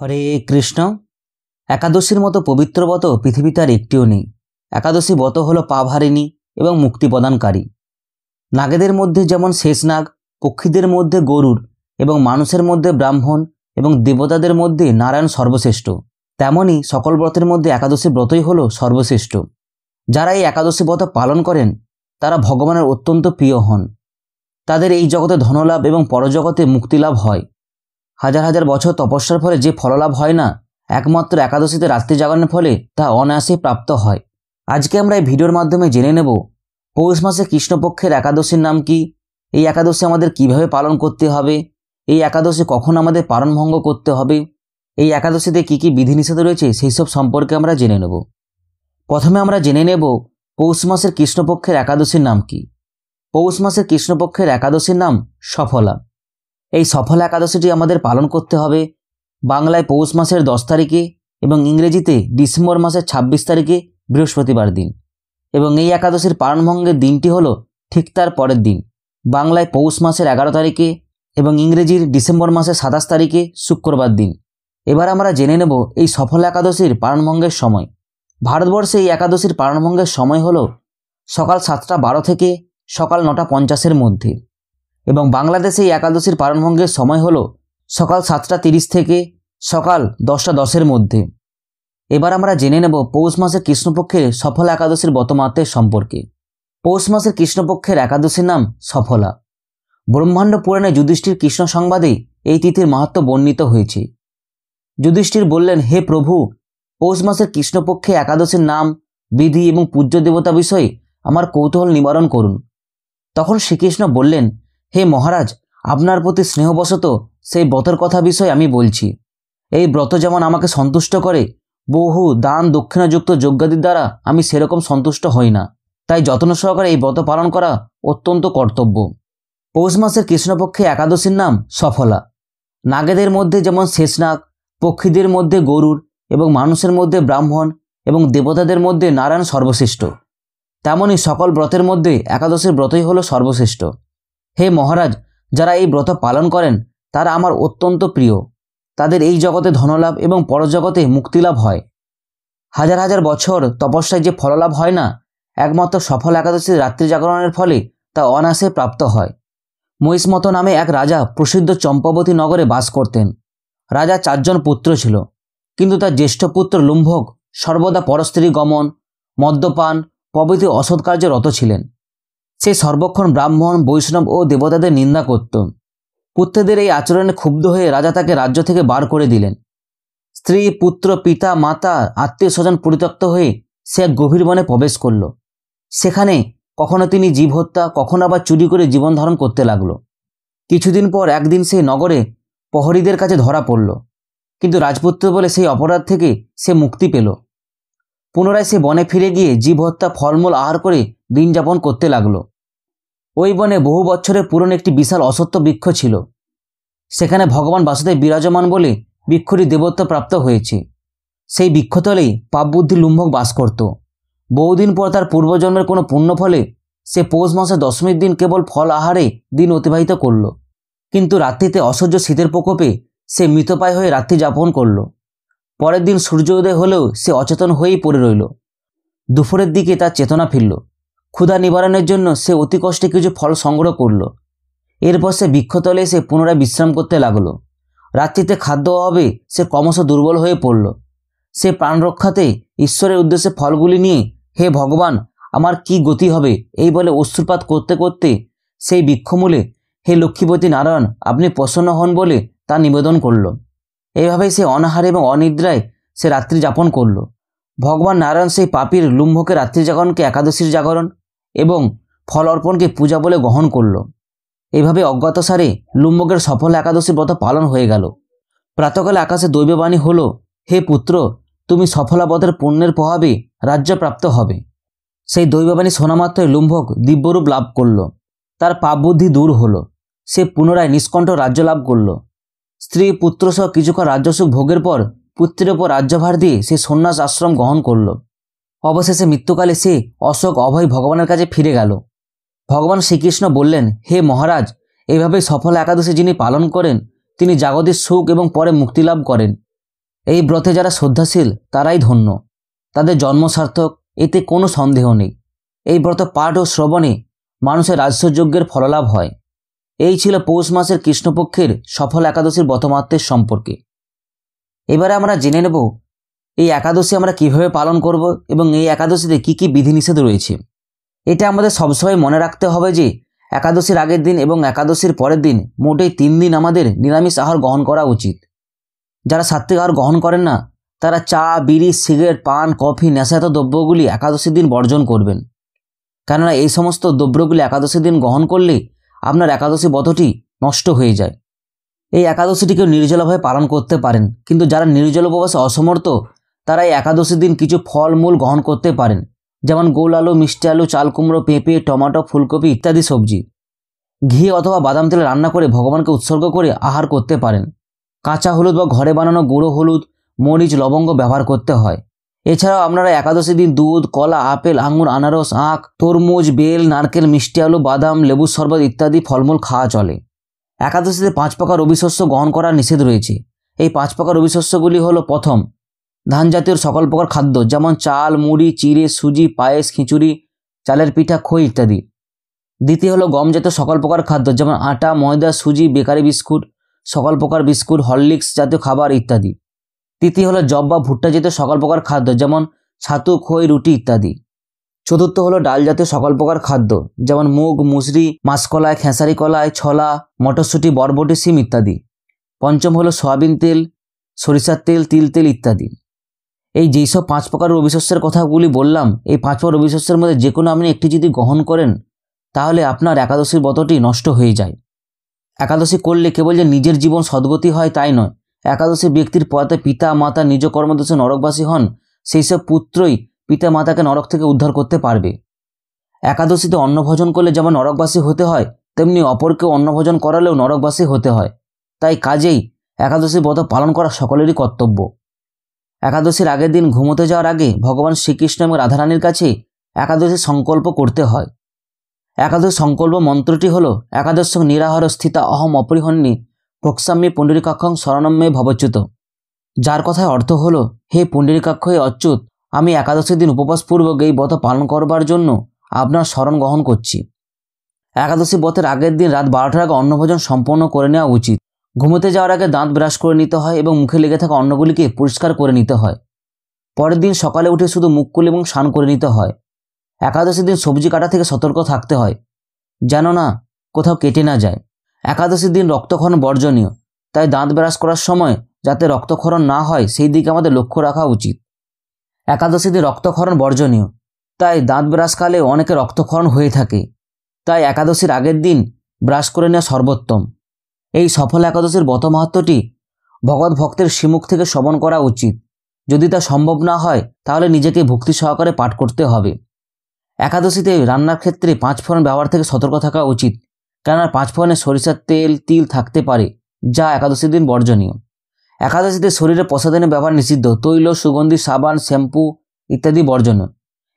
হরে কৃষ্ণ। একাদশীর মতো পবিত্র ব্রত পৃথিবীতে আর একটিও নেই। একাদশী ব্রত হলো পাপহারিণী এবং মুক্তি প্রদানকারী। নাগেদের মধ্যে যেমন শেষনাগ, পক্ষীদের মধ্যে গরুড় এবং মানুষের মধ্যে ব্রাহ্মণ এবং দেবতাদের মধ্যে নারায়ণ সর্বশ্রেষ্ঠ, তেমনি সকল ব্রতের মধ্যে একাদশী ব্রতই হলো সর্বশ্রেষ্ঠ। যারা এই একাদশী ব্রত পালন করেন তারা ভগবানের অত্যন্ত প্রিয় হন। তাদের এই জগতে ধনলাভ এবং পরজগতে মুক্তিলাভ হয়। হাজার হাজার বছর তপস্যার ফলে যে ফললাভ হয় না, একমাত্র একাদশীতে রাত্রি জাগরণের ফলে তা অনায়াসে প্রাপ্ত হয়। আজকে আমরা এই ভিডিওর মাধ্যমে জেনে নেব পৌষ মাসে কৃষ্ণপক্ষের একাদশীর নাম কি, এই একাদশী আমাদের কিভাবে পালন করতে হবে, এই একাদশী কখন আমাদের পালন ভঙ্গ করতে হবে, এই একাদশীতে কি কি বিধিনিষেধ রয়েছে সেই সব সম্পর্কে আমরা জেনে নেব। প্রথমে আমরা জেনে নেব পৌষ মাসের কৃষ্ণপক্ষের একাদশীর নাম কি। পৌষ মাসের কৃষ্ণপক্ষের একাদশীর নাম সফলা। এই সফলা একাদশীটি আমাদের পালন করতে হবে বাংলায় পৌষ মাসের 10 তারিখে এবং ইংরেজিতে ডিসেম্বর মাসের 26 তারিখে বৃহস্পতিবার দিন। এবং এই একাদশীর পালনভঙ্গের দিনটি হলো ঠিক তার পরের দিন, বাংলায় পৌষ মাসের 11 তারিখে এবং ইংরেজির ডিসেম্বর মাসের 27 তারিখে শুক্রবার দিন। এবার আমরা জেনে নেব এই সফলা একাদশীর পালনভঙ্গের সময়। ভারতবর্ষে এই একাদশীর পালনভঙ্গের সময় হলো সকাল 7টা 12 থেকে সকাল 9টা 50-এর মধ্যে, এবং বাংলাদেশে এই একাদশীর পালনভঙ্গের সময় হলো সকাল 7টা 30 থেকে সকাল 10টা 10-এর মধ্যে। এবার আমরা জেনে নেব পৌষ মাসের কৃষ্ণপক্ষের সফলা একাদশীর ব্রতমাহাত্ম্যের সম্পর্কে। পৌষ মাসের কৃষ্ণপক্ষের একাদশীর নাম সফলা। ব্রহ্মাণ্ড পুরাণে যুধিষ্ঠির কৃষ্ণ সংবাদে এই তিথির মাহাত্ম্য বর্ণিত হয়েছে। যুধিষ্ঠির বললেন, হে প্রভু, পৌষ মাসের কৃষ্ণপক্ষে একাদশীর নাম, বিধি এবং পূজ্য দেবতা বিষয়ে আমার কৌতূহল নিবারণ করুন। তখন শ্রীকৃষ্ণ বললেন, হে মহারাজ, আপনার প্রতি স্নেহবশত সেই ব্রতের কথা বিষয়ে আমি বলছি। এই ব্রত যেমন আমাকে সন্তুষ্ট করে, বহু দান দক্ষিণাযুক্ত যজ্ঞাদির দ্বারা আমি সেরকম সন্তুষ্ট হই না। তাই যত্ন সহকারে এই ব্রত পালন করা অত্যন্ত কর্তব্য। পৌষ মাসের কৃষ্ণপক্ষে একাদশীর নাম সফলা। নাগেদের মধ্যে যেমন শেষনাগ, পক্ষীদের মধ্যে গরুড় এবং মানুষের মধ্যে ব্রাহ্মণ এবং দেবতাদের মধ্যে নারায়ণ সর্বশ্রেষ্ঠ, তেমনি সকল ব্রতের মধ্যে একাদশীর ব্রতই হলো সর্বশ্রেষ্ঠ। হে মহারাজ, যারা এই ব্রত পালন করেন তারা আমার অত্যন্ত প্রিয়। তাদের এই জগতে ধনলাভ এবং পরজগতে মুক্তিলাভ হয়। হাজার হাজার বছর তপস্যায় যে ফললাভ হয় না, একমাত্র সফল একাদশীর রাত্রি জাগরণের ফলে তা অনায়াসে প্রাপ্ত হয়। মহিষ্মত নামে এক রাজা প্রসিদ্ধ চম্পাবতী নগরে বাস করতেন। রাজা 4 জন পুত্র ছিল, কিন্তু তার জ্যেষ্ঠ পুত্র লুম্ভক সর্বদা পরস্ত্রী গমন, মদ্যপান প্রভৃতি অসৎ কার্যে রত ছিলেন। সে সর্বক্ষণ ব্রাহ্মণ, বৈষ্ণব ও দেবতাদের নিন্দা করত। পুত্রদের এই আচরণে ক্ষুব্ধ হয়ে রাজা তাকে রাজ্য থেকে বার করে দিলেন। স্ত্রী, পুত্র, পিতা, মাতা, আত্মীয় স্বজন পরিত্যক্ত হয়ে সে এক গভীর বনে প্রবেশ করল। সেখানে কখনো তিনি জীব হত্যা, কখনো আবার চুরি করে জীবন ধারণ করতে লাগলো। কিছুদিন পর একদিন সে নগরে প্রহরীদের কাছে ধরা পড়ল, কিন্তু রাজপুত্র বলে সেই অপরাধ থেকে সে মুক্তি পেল। পুনরায় সে বনে ফিরে গিয়ে জীব হত্যা, ফলমূল আহার করে দিন যাপন করতে লাগলো। ওই বনে বহু বছরের পুরনো একটি বিশাল অশ্বত্থ বৃক্ষ ছিল। সেখানে ভগবান বাসুদেব বিরাজমান বলে বৃক্ষটি দেবত্ব প্রাপ্ত হয়েছে। সেই বৃক্ষতলেই পাপবুদ্ধি লুম্ভক বাস করত। বহুদিন পর তার পূর্বজন্মের কোনো পুণ্য ফলে সে পৌষ মাসের 10মীর দিন কেবল ফল আহারে দিন অতিবাহিত করল। কিন্তু রাত্রিতে অসহ্য শীতের প্রকোপে সে মৃতপ্রায় হয়ে রাত্রি যাপন করল। পরের দিন সূর্য উদয় হলেও সে অচেতন হয়েই পড়ে রইল। দুপুরের দিকে তার চেতনা ফিরল। ক্ষুধা নিবারণের জন্য সে অতি কষ্টে কিছু ফল সংগ্রহ করল। এরপর সে বৃক্ষতলে এসে পুনরায় বিশ্রাম করতে লাগলো। রাত্রিতে খাদ্য অভাবে সে ক্রমশ দুর্বল হয়ে পড়ল। সে প্রাণ রক্ষাতে ঈশ্বরের উদ্দেশ্যে ফলগুলি নিয়ে, হে ভগবান, আমার কি গতি হবে, এই বলে অশ্রুপাত করতে করতে সেই বৃক্ষমূলে, হে লক্ষ্মীপতি নারায়ণ, আপনি প্রসন্ন হন বলে তা নিবেদন করল। এইভাবেই সে অনাহারে এবং অনিদ্রায় সে রাত্রি যাপন করল। ভগবান নারায়ণ সেই পাপীর লুম্ভকের রাত্রি জাগরণকে একাদশীর জাগরণ এবং ফল অর্পণকে পূজা বলে গ্রহণ করল। এইভাবে অজ্ঞাতসারে লুম্ভকের সফল একাদশী ব্রত পালন হয়ে গেল। প্রাতকালে আকাশে দৈববাণী হল, হে পুত্র, তুমি সফলা ব্রতের পুণ্যের প্রভাবে রাজ্যপ্রাপ্ত হবে। সেই দৈববাণী শোনা মাত্রই লুম্ভক দিব্যরূপ লাভ করল। তার পাপবুদ্ধি দূর হলো। সে পুনরায় নিষ্কণ্ঠ রাজ্য লাভ করল। স্ত্রী পুত্র সহ কিছুক্ষণ রাজ্যসুখ ভোগের পর পুত্রের ওপর রাজ্যভার দিয়ে সে সন্ন্যাস আশ্রম গ্রহণ করল। অবশেষে মৃত্যুকালে সে অশোক অভয় ভগবানের কাছে ফিরে গেল। ভগবান শ্রীকৃষ্ণ বললেন, হে মহারাজ, এইভাবে সফল একাদশী যিনি পালন করেন তিনি জাগতিক সুখ এবং পরে মুক্তি লাভ করেন। এই ব্রতে যারা শ্রদ্ধাশীল তারাই ধন্য, তাদের জন্ম সার্থক, এতে কোনো সন্দেহ নেই। এই ব্রত পাঠ ও শ্রবণে মানুষের রাজস্বযজ্ঞের ফললাভ হয়। এই ছিল পৌষ মাসের কৃষ্ণপক্ষের সফল একাদশীর ব্রতমাহাত্ম্যের সম্পর্কে। এবারে আমরা জেনে নেব এই একাদশী আমরা কিভাবে পালন করব এবং এই একাদশীতে কি কি বিধিনিষেধ রয়েছে। এটা আমাদের সবসময় মনে রাখতে হবে যে একাদশীর আগের দিন এবং একাদশীর পরের দিন মোটেই 3 দিন আমাদের নিরামিষ আহার গ্রহণ করা উচিত। যারা সাত্ত্বিক আহার গ্রহণ করেন না তারা চা, বিড়ি, সিগারেট, পান, কফি, নেশাজাত দ্রব্যগুলি একাদশীর দিন বর্জন করবেন, কেননা এই সমস্ত দ্রব্যগুলি একাদশীর দিন গ্রহণ করলে আপনার একাদশী ব্রতটি নষ্ট হয়ে যায়। এই একাদশীটিকেও নির্জলভাবে পালন করতে পারেন, কিন্তু যারা নির্জল উপবাসে অসমর্থ তারা এই একাদশীর দিন কিছু ফলমূল গ্রহণ করতে পারেন, যেমন গোল আলু, মিষ্টি আলু, চাল কুমড়ো, পেঁপে, টমেটো, ফুলকপি ইত্যাদি সবজি। ঘি অথবা বাদাম তেলে রান্না করে ভগবানকে উৎসর্গ করে আহার করতে পারেন। কাঁচা হলুদ বা ঘরে বানানো গুঁড়ো হলুদ, মরিচ, লবঙ্গ ব্যবহার করতে হয়। এছাড়াও আপনারা একাদশীর দিন দুধ, কলা, আপেল, আঙুর, আনারস, আখ, তরমুজ, বেল, নারকেল, মিষ্টি আলু, বাদাম, লেবুর শরবত ইত্যাদি ফলমূল খাওয়া চলে। একাদশীতে 5 প্রকার রবিশস্য গ্রহণ করা নিষেধ রয়েছে। এই 5 প্রকার রবিশস্যগুলি হলো: প্রথম, ধান জাতীয় সকল প্রকার খাদ্য, যেমন চাল, মুড়ি, চিড়ে, সুজি, পায়েস, খিচুড়ি, চালের পিঠা, খই ইত্যাদি। দ্বিতীয় হলো গম জাতীয় সকল প্রকার খাদ্য, যেমন আটা, ময়দা, সুজি, বেকারি বিস্কুট, সকল প্রকার বিস্কুট, হরলিক্স জাতীয় খাবার ইত্যাদি। তৃতীয় হলো জব বা ভুট্টা জাতীয় সকল প্রকার খাদ্য, যেমন ছাতু, খই, রুটি ইত্যাদি। চতুর্থ হলো ডাল জাতীয় সকল প্রকার খাদ্য, যেমন মুগ, মুসরি, মাসকলাই, খেসারি কলাই, ছোলা, মটরশুঁটি, বরবটি, শিম ইত্যাদি। পঞ্চম হলো সয়াবিন তেল, সরিষার তেল, তিল তেল ইত্যাদি। এই যেসব 5 প্রকার রবিশস্যের কথাগুলি বললাম, এই 5 প্রকার রবিশস্যের মধ্যে যে কোনো আপনি একটি যদি গ্রহণ করেন তাহলে আপনার একাদশীর ব্রতটি নষ্ট হয়ে যায়। একাদশী করলে কেবল যে নিজের জীবন সদ্গতি হয় তাই নয়, একাদশী ব্যক্তির পথে পিতা মাতা নিজ কর্মদোষে নরকবাসী হন, সেই সব পুত্রই পিতা মাতাকে নরক থেকে উদ্ধার করতে পারবে। একাদশীতে অন্নভোজন করলে যেমন নরকবাসী হতে হয়, তেমনি অপরকেও অন্নভোজন করালেও নরকবাসী হতে হয়। তাই কাজেই একাদশী ব্রত পালন করা সকলেরই কর্তব্য। একাদশীর আগের দিন ঘুমোতে যাওয়ার আগে ভগবান শ্রীকৃষ্ণ এবং রাধারানীর কাছে একাদশী সংকল্প করতে হয়। একাদশী সংকল্প মন্ত্রটি হল: একাদশ নিরাহার স্থিতা অহম অপরিহন্যী ভোক্সাম্যে পুণ্ডরীকাক্ষং শরণম্যে ভবচ্যুত। যার কথায় অর্থ হলো, হে পুণ্ডরীকাক্ষ, হে অচ্যুত, আমি একাদশীর দিন উপবাসপূর্বক এই ব্রত পালন করবার জন্য আপনার শরণ গ্রহণ করছি। একাদশী ব্রতের আগের দিন রাত 12টার আগে অন্নভোজন সম্পন্ন করে নেওয়া উচিত। ঘুমোতে যাওয়ার আগে দাঁত ব্রাশ করে নিতে হয় এবং মুখে লেগে থাকা অন্নগুলিকে পরিষ্কার করে নিতে হয়। পরের দিন সকালে উঠে শুধু মুখ কুলি এবং স্নান করে নিতে হয়। একাদশীর দিন সবজি কাটা থেকে সতর্ক থাকতে হয়, যেন না কোথাও কেটে না যায়। একাদশীর দিন রক্তক্ষরণ বর্জনীয়, তাই দাঁত ব্রাশ করার সময় যাতে রক্তক্ষরণ না হয় সেই দিকে আমাদের লক্ষ্য রাখা উচিত। একাদশীর দিন রক্তক্ষরণ বর্জনীয়, তাই দাঁত ব্রাশকালে অনেকে রক্তক্ষরণ হয়ে থাকে, তাই একাদশীর আগের দিন ব্রাশ করে নেওয়া সর্বোত্তম। এই সফল একাদশীর ব্রত মাহাত্ম্যটি ভগবত ভক্তের শ্রীমুখ থেকে শ্রবণ করা উচিত। যদি তা সম্ভব না হয় তাহলে নিজেকে ভক্তি সহকারে পাঠ করতে হবে। একাদশীতে রান্নার ক্ষেত্রে 5 ফোড়ন ব্যবহার থেকে সতর্ক থাকা উচিত, কেননা 5 ফোড়নে সরিষার তেল, তিল থাকতে পারে, যা একাদশীর দিন বর্জনীয়। একাদশীতে শরীরে প্রসাধনের ব্যবহার নিষিদ্ধ, তৈল, সুগন্ধি, সাবান, শ্যাম্পু ইত্যাদি বর্জনীয়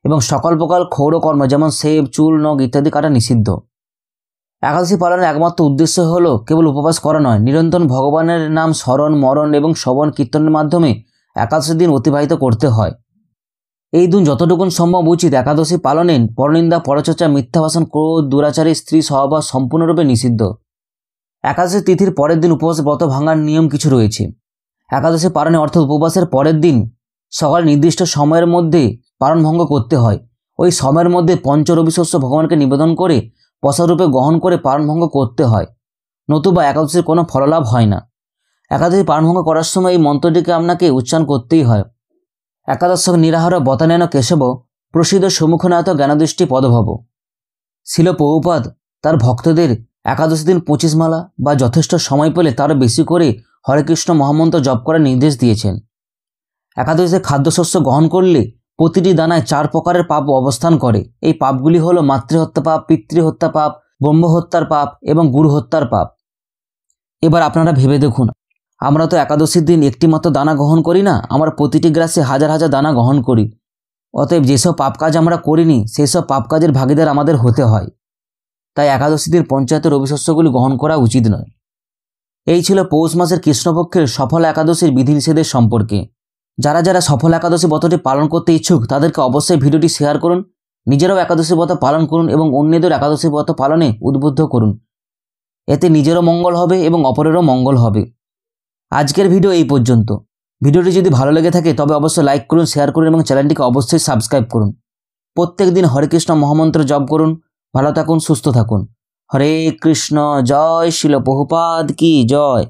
এবং সকল প্রকার ক্ষৌরকর্ম যেমন সেব, চুল, নখ ইত্যাদি কাটা নিষিদ্ধ। একাদশী পালনের একমাত্র উদ্দেশ্য হলো কেবল উপবাস করা নয়, নিরন্তর ভগবানের নাম স্মরণ, মরণ এবং শ্রবণ কীর্তনের মাধ্যমে একাদশীর দিন অতিবাহিত করতে হয়। এই দিন যতটুকুন সম্ভব উচিত একাদশী পালনে পরনিন্দা, পরচর্চা, মিথ্যা ভাষণ, ক্রোধ, দুরাচারী, স্ত্রী সহবাস সম্পূর্ণরূপে নিষিদ্ধ। একাদশী তিথির পরের দিন উপবাস ব্রত ভাঙার নিয়ম কিছু রয়েছে। একাদশী পালনে অর্থাৎ উপবাসের পরের দিন সকালে নির্দিষ্ট সময়ের মধ্যে পালন ভঙ্গ করতে হয়। ওই সময়ের মধ্যে পঞ্চরবিশস্য ভগবানকে নিবেদন করে প্রসাদরূপে গ্রহণ করে পালন ভঙ্গ করতে হয়, নতুবা একাদশীর কোনো ফললাভ হয় না। একাদশী পালন ভঙ্গ করার সময় এই মন্ত্রটিকে আপনাকে উচ্চারণ করতেই হয়: একাদশ নিরাহার বতানেন কেশব প্রসিদ্ধ সম্মুখনাথ জ্ঞানদৃষ্টি পদভব। শিল প্রভুপাদ তার ভক্তদের একাদশী দিন 25 মালা বা যথেষ্ট সময় পেলে তারও বেশি করে হরে কৃষ্ণ মহামন্ত্র জপ করার নির্দেশ দিয়েছেন। একাদশীতে খাদ্যশস্য গ্রহণ করলে প্রতিটি দানায় 4 প্রকারের পাপ অবস্থান করে। এই পাপগুলি হলো মাতৃহত্যা পাপ, পিতৃহত্যা পাপ, ব্রহ্মহত্যার পাপ এবং গুরু হত্যার পাপ। এবার আপনারা ভেবে দেখুন, আমরা তো একাদশীর দিন একটি মাত্র দানা গ্রহণ করি না, আমরা প্রতিটি গ্রাসে হাজার হাজার দানা গ্রহণ করি। অতএব যেসব পাপ কাজ আমরা করিনি সেই সব পাপ কাজের ভাগীদার আমাদের হতে হয়। তাই একাদশী দিন পঞ্চায়েতের রবিশস্যগুলি গ্রহণ করা উচিত নয়। এই ছিল পৌষ মাসের কৃষ্ণপক্ষের সফল একাদশীর বিধিনিষেধের সম্পর্কে। যারা যারা সফল একাদশী ব্রতটি পালন করতে ইচ্ছুক তাদেরকে অবশ্যই ভিডিওটি শেয়ার করুন, নিজেরাও একাদশী ব্রত পালন করুন এবং অন্যদের একাদশী ব্রত পালনে উদ্বুদ্ধ করুন। এতে নিজেরও মঙ্গল হবে এবং অপরেরও মঙ্গল হবে। আজকের ভিডিও এই পর্যন্ত। ভিডিওটি যদি ভালো লেগে থাকে তবে অবশ্যই লাইক করুন, শেয়ার করুন এবং চ্যানেলটিকে অবশ্যই সাবস্ক্রাইব করুন। প্রত্যেক দিন হরে কৃষ্ণ মহামন্ত্র জপ করুন। ভালো থাকুন, সুস্থ থাকুন। হরে কৃষ্ণ। জয় শিল প্রভুপাদ কি জয়।